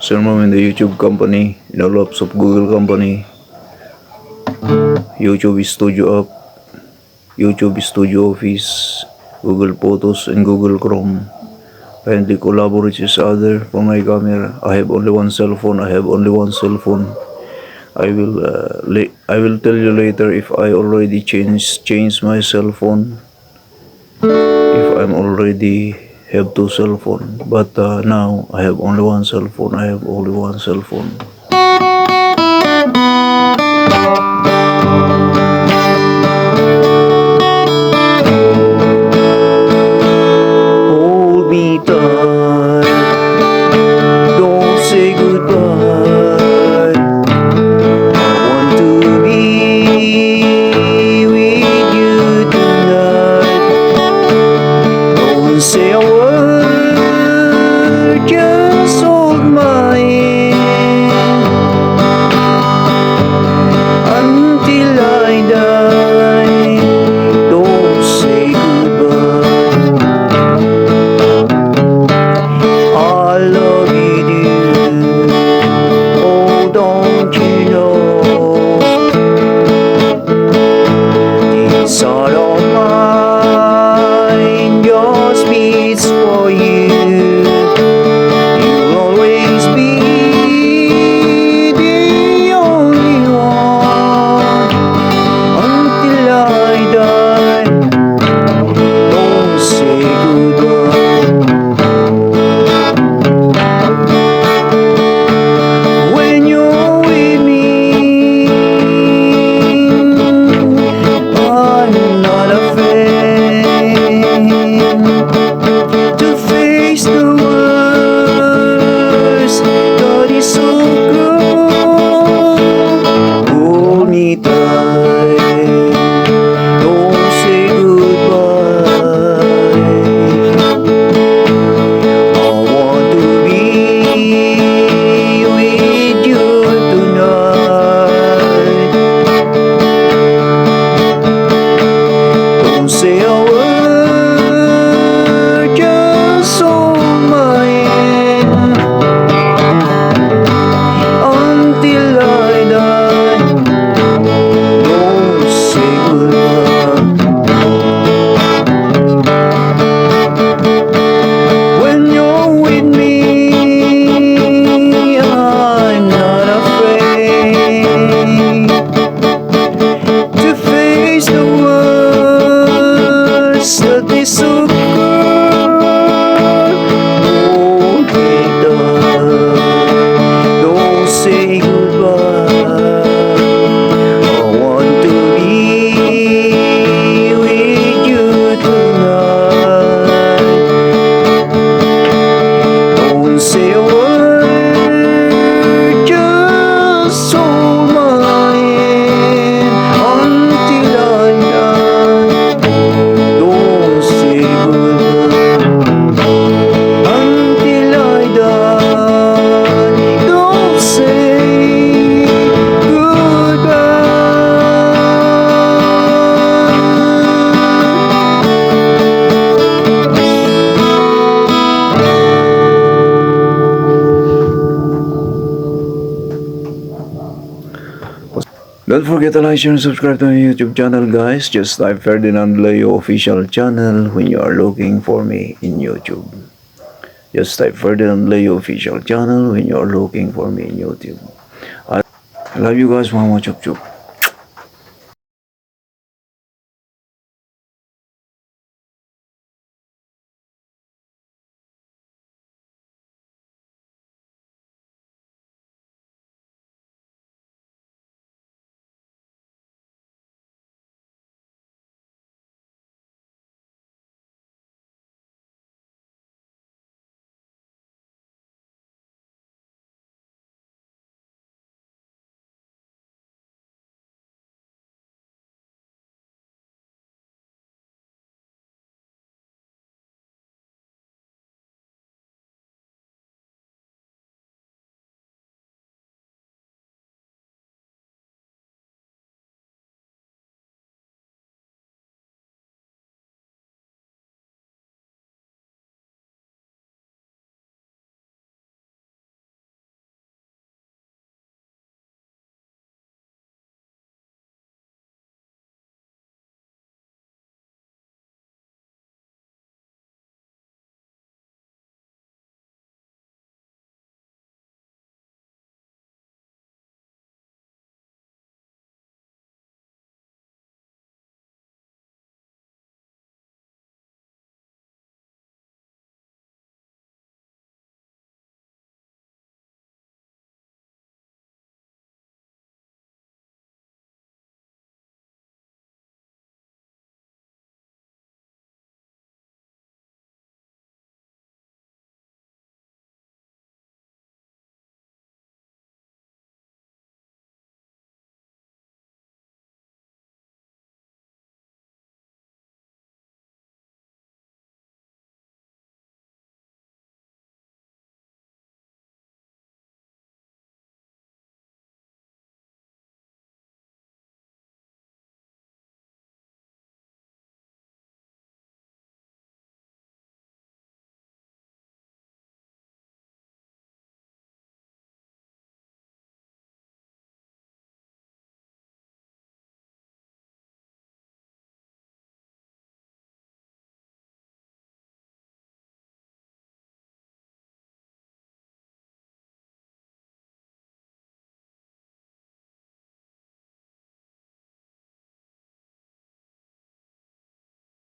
Sermon in the YouTube company, in the lots of Google company, YouTube Studio app, YouTube Studio Office, Google Photos, and Google Chrome. Kindly collaborate with each other for my camera. I have only one cell phone. I will tell you later if I already changed my cell phone. If I'm already have two cell phone, but now I have only one cell phone. Hold me tight, don't say goodbye. I want to be with you tonight. Don't say a word, just hold my hand until I die. Don't say goodbye. I love you, dear. Oh, don't you know this heart of mine just beats for you. You'll always be the only one until I die. Don't say goodbye. When you're with me, I'm not afraid to face the worst that is so cruel. Hold me tight, don't say goodbye. I want to be with you tonight. Don't say a word, just hold my hand until I die. Don't say goodbye. When you're with me, I'm not afraid to face the worst that is so cruel. Hold me tight, don't say goodbye. I want to be with you tonight. Don't say a word, just hold my hand until I die. Don't say goodbye until I die. Don't say Don't forget to like, share, and subscribe to my YouTube channel, guys. Just type Ferdinand Leo official channel when you are looking for me in YouTube. Just type Ferdinand Leo official channel when you are looking for me in YouTube. I love you guys, mama chup chup.